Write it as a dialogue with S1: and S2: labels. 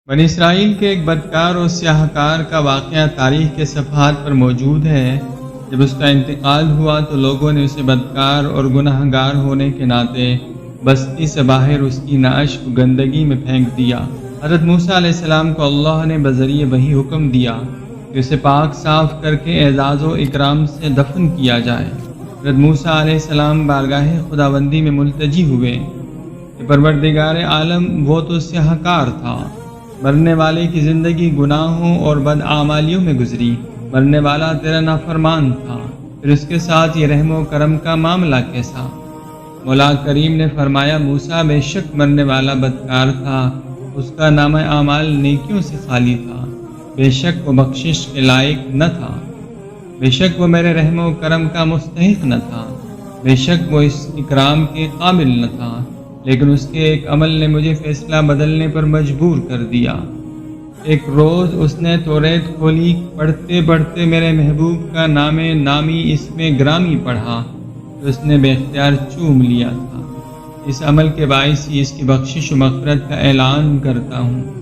S1: بنی اسرائیل کے ایک بدکار اور سیاہ کار کا واقعہ تاریخ کے صفحات پر موجود ہے۔ جب اس کا انتقال ہوا تو لوگوں نے اسے بدکار اور گناہ گار ہونے کے ناطے بستی سے باہر اس کی نعش کو گندگی میں پھینک دیا۔ حضرت موسیٰ علیہ السلام کو اللہ نے بذریعہ وحی حکم دیا کہ اسے پاک صاف کر کے اعزاز و اکرام سے دفن کیا جائے۔ حضرت موسیٰ علیہ السلام بارگاہ خداوندی میں ملتجی ہوئے کہ پروردگار عالم، وہ تو سیاہ کار تھا، مرنے والے کی زندگی گناہوں اور بدعمالیوں میں گزری، مرنے والا تیرا نافرمان تھا، پھر اس کے ساتھ یہ رحم و کرم کا معاملہ کیسا؟ مولا کریم نے فرمایا، موسیٰ بے شک مرنے والا بدکار تھا، اس کا نامہ اعمال نیکیوں سے خالی تھا، بے شک وہ بخشش کے لائق نہ تھا، بے شک وہ میرے رحم و کرم کا مستحق نہ تھا، بے شک وہ اس اکرام کے قابل نہ تھا، لیکن اس کے ایک عمل نے مجھے فیصلہ بدلنے پر مجبور کر دیا۔ ایک روز اس نے توریت کھولی، پڑھتے پڑھتے میرے محبوب کا نام نامی اس میں گرامی پڑھا تو اس نے بے اختیار چوم لیا تھا۔ اس عمل کے باعث ہی اس کی بخشش و مغفرت کا اعلان کرتا ہوں۔